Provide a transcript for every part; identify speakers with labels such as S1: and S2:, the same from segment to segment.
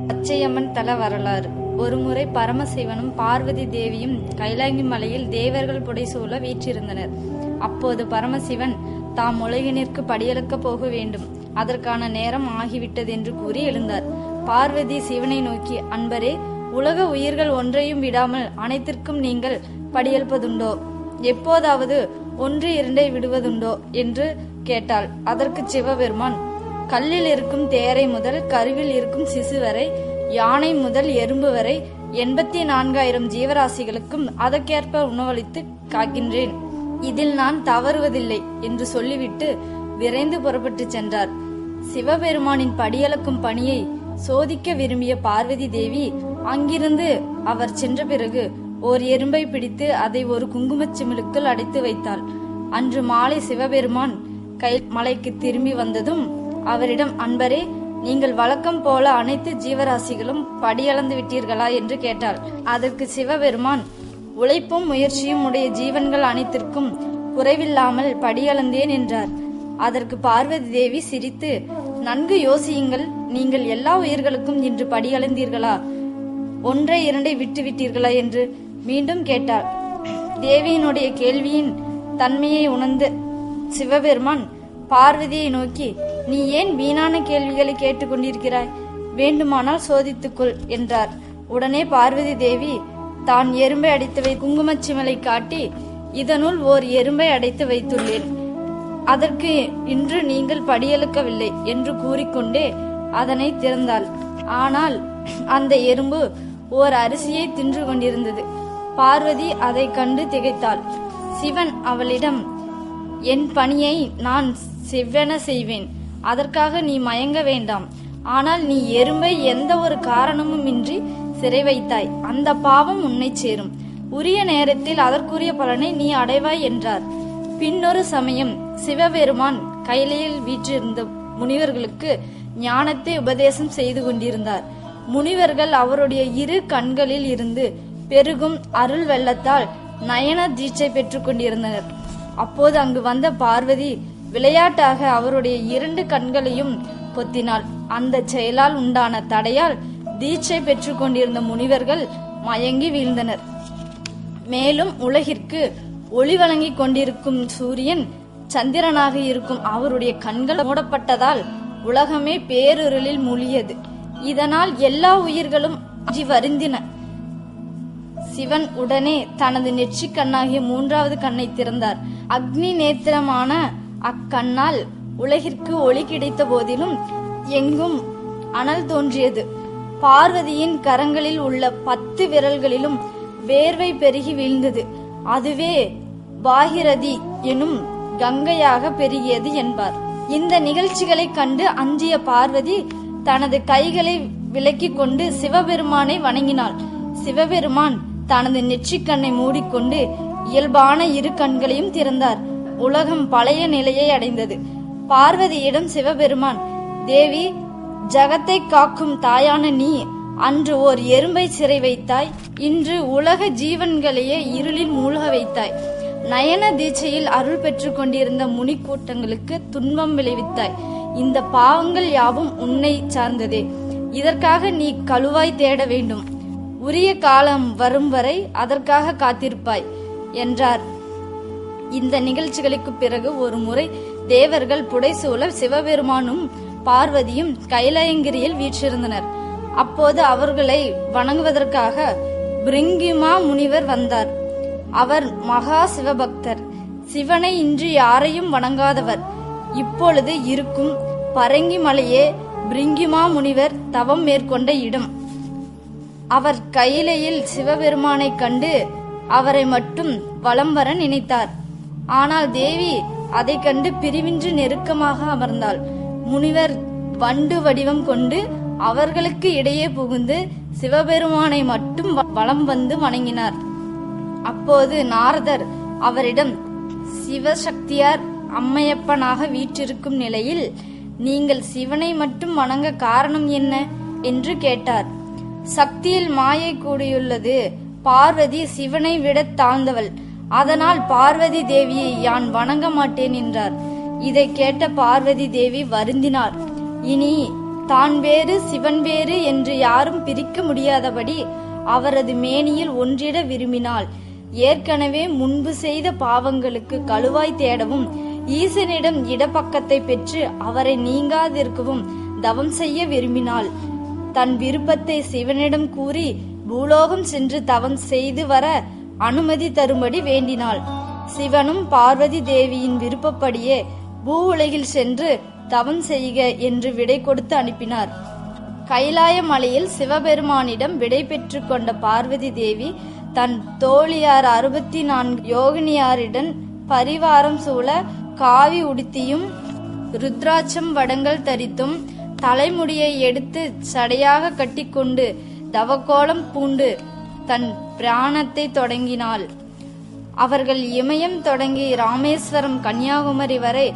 S1: பச்சையம்மன் தல வரலாறு. ஒருமுறை பரமசிவனும் பார்வதி தேவியும் கைலாங்கி மலையில் தேவர்கள் புடைசூழ வீற்றிருந்தனர். அப்போது பரமசிவன் தாம் உலகினிற்கு படியெடுக்க போக வேண்டும், அதற்கான நேரம் ஆகிவிட்டது என்று கூறி எழுந்தார். பார்வதி சிவனை நோக்கி, அன்பரே, உலக உயிர்கள் ஒன்றையும் விடாமல் அனைத்திற்கும் நீங்கள் படியெடுப்பதுண்டோ? எப்போதாவது ஒன்று இரண்டை விடுவதுண்டோ என்று கேட்டாள். அதற்கு சிவபெருமான், கல்லில் இருக்கும் தேரை முதல் கருவில் இருக்கும் சிசு வரை, யானை முதல் எறும்பு வரை 84,000 ஜீவராசிகளுக்கும் அதற்கேற்ப உணவளித்து காக்கின்றேன். இதில் நான் தவறுவதில்லை என்று சொல்லிவிட்டு விரைந்து புறப்பட்டு சென்றார். சிவபெருமானின் படியளக்கும் பணியை சோதிக்க விரும்பிய பார்வதி தேவி அங்கிருந்து அவர் சென்ற பிறகு ஓர் எறும்பை பிடித்து அதை ஒரு குங்குமச் சிமிழுக்குள் அடைத்து வைத்தாள். அன்று மாலை சிவபெருமான் மலைக்கு திரும்பி வந்ததும் அவரிடம், அன்பரே, நீங்கள் வழக்கம் போல அனைத்து ஜீவராசிகளும் படியளந்து விட்டீர்களா என்று கேட்டாள். அதற்கு சிவபெருமான், உழைப்பும் முயற்சியும் உடைய ஜீவன்கள் அனைத்திற்கும் குறைவில்லாமல் படியளந்தேன் என்றார். அதற்கு பார்வதி தேவி சிரித்து, நன்கு யோசியுங்கள், நீங்கள் எல்லா உயிர்களுக்கும் இன்று படியளந்தீர்களா, ஒன்றை இரண்டை விட்டு விட்டீர்களா என்று மீண்டும் கேட்டாள். தேவியினுடைய கேள்வியின் தன்மையை உணர்ந்து சிவபெருமான் பார்வதியை நோக்கி, நீ ஏன் வீணான கேள்விகளை கேட்டுக்கொண்டிருக்கிறாய்? வேண்டுமானால் சோதித்துக்கொள் என்றார். உடனே பார்வதி தேவி தான் எறும்பை அடைத்து குங்குமச் சிமிழை காட்டி, இதனுள் ஓர் எறும்பை அடைத்து வைத்துள்ளேன், அதற்கு இன்று நீங்கள் படியெடுக்கவில்லை என்று கூறிக்கொண்டே அதனை திறந்தாள். ஆனால் அந்த எறும்பு ஓர் அரிசியை தின்று கொண்டிருந்தது. பார்வதி அதை கண்டு திகைத்தாள். சிவன் அவளிடம், என் பணியை நான் செவ்வென செய்வேன், அதற்காக நீ மயங்க வேண்டாம். ஆனால் நீ எறும்பை எந்த ஒரு காரணமும் இன்றி சிறை வைத்தாய், அந்த பாவம் உன்னை சேரும். உரிய நேரத்தில் அதற்குரிய பலனை நீ அடைவாய் என்றார். பின்னொரு சமயம் சிவபெருமான் கைலையில் வீற்றிருந்த முனிவர்களுக்கு ஞானத்தை உபதேசம் செய்து கொண்டிருந்தார். முனிவர்கள் அவருடைய இரு கண்களில் இருந்து பெருகும் அருள் வெள்ளத்தால் நயன தீட்சை பெற்றுக் கொண்டிருந்தனர். அப்போது அங்கு வந்த பார்வதி விளையாட்டாக அவருடைய 2 கண்களையும் பொத்தினாள். அந்த செயலால் உண்டான தடையால் தீட்சை பெற்றுக் கொண்டிருந்த முனிவர்கள் மயங்கி வீழ்ந்தனர். மேலும் உலகிற்கு ஒளி வழங்கி கொண்டிருக்கும் சூரியன் சந்திரனாக இருக்கும் அவருடைய கண்கள் மூடப்பட்டதால் உலகமே பேருருளில் மூழ்கியது. இதனால் எல்லா உயிர்களும் வருந்தின. சிவன் உடனே தனது நெற்றி கண்ணாகிய 3வது கண்ணை திறந்தார். அக்னி நேத்திரமான அக்கண்ணால் உலகிற்கு ஒளி கிடைத்த போதிலும் எங்கும் அனல் தோன்றியது. பார்வதியின் கரங்களில் உள்ள 10 விரல்களிலும் வேர்வை பெருகி வீழ்ந்தது. அதுவே பாகிரதி எனும் கங்கையாக பெருகியது என்பார். இந்த நிகழ்ச்சிகளை கண்டு அஞ்சிய பார்வதி தனது கைகளை விலக்கிக் கொண்டு சிவபெருமானை வணங்கினாள். சிவபெருமான் தனது நெற்றிக்கண்ணை மூடிக்கொண்டு இயல்பான 2 கண்களையும் திறந்தார். உலகம் பழைய நிலையை அடைந்தது. பார்வதியிடம் சிவபெருமான், தேவி, ஜகத்தை காக்கும் தாயான நீ அன்று ஓர் எறும்பை சிறை வைத்தாய், இன்று உலக ஜீவன்களையே இருளில் மூழ்க வைத்தாய். நயன தீட்சையில் அருள் பெற்றுக் கொண்டிருந்த முனி கூட்டங்களுக்கு துன்பம் விளைவித்தாய். இந்த பாவங்கள் யாவும் உன்னை சார்ந்ததே. இதற்காக நீ கழுவாய் தேட வேண்டும். உரிய காலம் வரும் வரை அதற்காக காத்திருப்பாய் என்றார். இந்த நிகழ்ச்சிகளுக்கு பிறகு ஒரு முறை தேவர்கள் புடைசூழ சிவபெருமானும் பார்வதியும் கைலாயங்கிரியில் வீற்றிருந்தனர். அப்போது அவர்களை வணங்குவதற்காக பிரிங்கிமா முனிவர் வந்தார். அவர் மகா சிவபக்தர், சிவனை இன்றி யாரையும் வணங்காதவர். இப்பொழுது இருக்கும் பரங்கி மலையே பிரிங்கிமா முனிவர் தவம் மேற்கொண்ட இடம். அவர் கையிலையில் சிவபெருமானை கண்டு அவரை மட்டும் வலம் வர நினைத்தார். ஆனால் தேவி அதை கண்டு பிரிவின்றி நெருக்கமாக அமர்ந்தாள். முனிவர் வண்டு வடிவம் கொண்டு அவர்களுக்கு இடையே புகுந்து சிவபெருமானை மட்டும் வலம் வந்து வணங்கினார். அப்போது நாரதர் அவரிடம், சிவசக்தியார் அம்மையப்பனாக வீற்றிருக்கும் நிலையில் நீங்கள் சிவனை மட்டும் வணங்க காரணம் என்ன என்று கேட்டார். சக்தியில் மாயை கூடியுள்ளது. பார்வதி சிவனை விட தாழ்ந்தவள், அதனால் பார்வதி தேவியை யான் வணங்க மாட்டேன் என்றார். இதை கேட்ட பார்வதி தேவி வருந்தினார். இனி தான் வேறு சிவன் வேறு என்று யாரும் பிரிக்க முடியாதபடி அவரது மேனியில் ஒன்றிட விரும்பினாள். ஏற்கனவே முன்பு செய்த பாவங்களுக்கு கழுவாய் தேடவும் ஈசனிடம் இடப்பக்கத்தை பெற்று அவரை நீங்காதிருக்கவும் தவம் செய்ய விரும்பினாள். தன் விருப்பத்தை சிவனிடம் கூறி பூலோகம் சென்று தவம் செய்து வர அனுமதி தரும்படி வேண்டினாள். சிவனும் பார்வதி தேவியின் விருப்பப்படியே பூ உலகில் சென்று தவம் செய்க என்று விடை கொடுத்து அனுப்பினார். கைலாய மலையில் சிவபெருமானிடம் விடை பெற்று கொண்ட பார்வதி தேவி தன் தோழியார் 64 யோகினியாரிடம் பரிவாரம் சூழ காவி உடுத்தியும் ருத்ராட்சம் வடங்கள் தரித்தும் தலைமுடியை எடுத்து சடையாக கட்டிக்கொண்டு தவக்கோலம் பூண்டு தன் பிராணத்தை தொடங்கினாள். அவர்கள் இமயம் தொடங்கி ராமேஸ்வரம் கன்னியாகுமரி வரை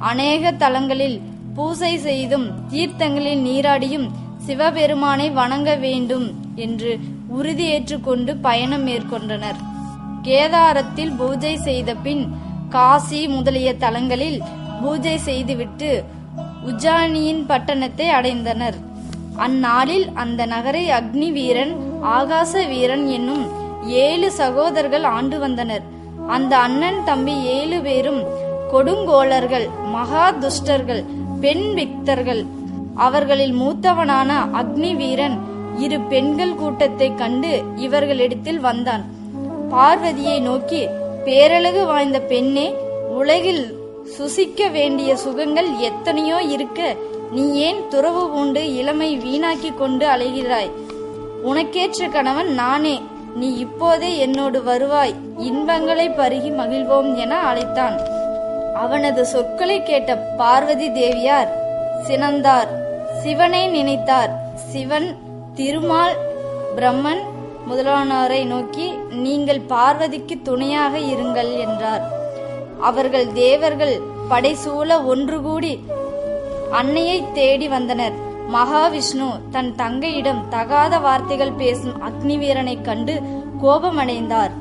S1: அநேக தலங்களில் பூசை செய்தும் தீர்த்தங்களில் நீராடியும் சிவபெருமானை வணங்க வேண்டும் என்று உறுதி ஏற்றுக்கொண்டு பயணம் மேற்கொண்டனர். கேதாரத்தில் பூஜை செய்த பின் காசி முதலிய தலங்களில் பூஜை செய்துவிட்டு உஜ்ஜானியின் பட்டணத்தை அடைந்தனர். அந்நாளில் அந்த நகரை அக்னி வீரன், ஆகாச வீரன் என்னும் 7 சகோதரர்கள் ஆண்டு வந்தனர். அந்த அண்ணன் தம்பி 7 பேரும் கொடுங்கோளர்கள், மகா துஷ்டர்கள், பெண் விக்தர்கள். அவர்களில் மூத்தவனான அக்னி வீரன் 2 பெண்கள் கூட்டத்தை கண்டு இவர்களிடத்தில் வந்தான். பார்வதியை நோக்கி, பேரழகு வாய்ந்த பெண்ணே, உலகில் சுசிக்க வேண்டிய சுகங்கள் எத்தனையோ இருக்க நீ ஏன் துறவு பூண்டு இளமை வீணாக்கி கொண்டு அலைகிறாய்? உனக்கேற்ற கணவன் நானே. நீ இப்போதே என்னோடு வருவாய், இன்பங்களை பருகி மகிழ்வோம் என அழைத்தான். அவனது சொற்களை கேட்ட பார்வதி தேவியார் சினந்தார், சிவனை நினைத்தார். சிவன், திருமால், பிரம்மன் முதலானோரை நோக்கி, நீங்கள் பார்வதிக்கு துணையாக இருங்கள் என்றார். அவர்கள் தேவர்கள் படைசூழ ஒன்று கூடி அன்னையை தேடி வந்தனர். மகாவிஷ்ணு தன் தங்கையிடம் தகாத வார்த்தைகள் பேசும் அக்னிவீரனை கண்டு கோபமடைந்தார்.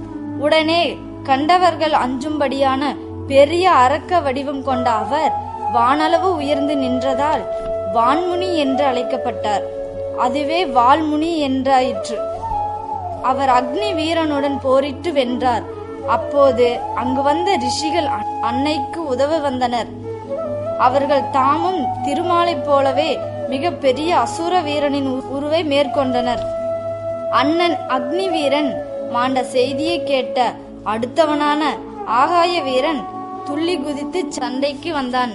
S1: உடனே கண்டவர்கள் அஞ்சும்படியான பெரிய அரக்க வடிவம் கொண்ட அவர் வானளவு உயர்ந்து நின்றதால் வான்முனி என்று அழைக்கப்பட்டார். அதுவே வால்முனி என்றாயிற்று. அவர் அக்னி வீரனுடன் போரிட்டு வென்றார். அப்போது அங்கு வந்த ரிஷிகள் அன்னைக்கு உதவ வந்தனர். அவர்கள் தாமும் திருமாலைப் போலவே மிக பெரிய அசுர வீரனின் உருவை மேற்கொண்டனர். அண்ணன் அக்னி வீரன் மாண்ட செய்தியை கேட்ட அடுத்தவனான ஆகாய வீரன் துள்ளி குதித்து சண்டைக்கு வந்தான்.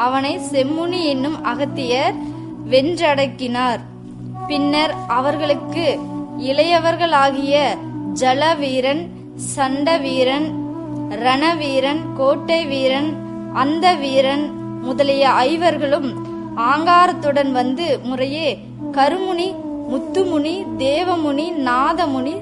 S1: அவனை செம்முனி என்னும் அகத்தியர் வென்றடக்கினார். பின்னர் அவர்களுக்கு இளையவர்களாகிய ஜல வீரன், சண்ட வீரன், ரணவீரன், கோட்டை வீரன், அந்த வீரன் முதலிய 5வர்களும் ஆங்காரத்துடன் வந்து முறையே கருமுனி, முத்துமுனி, தேவமுனி, நாதமுனி,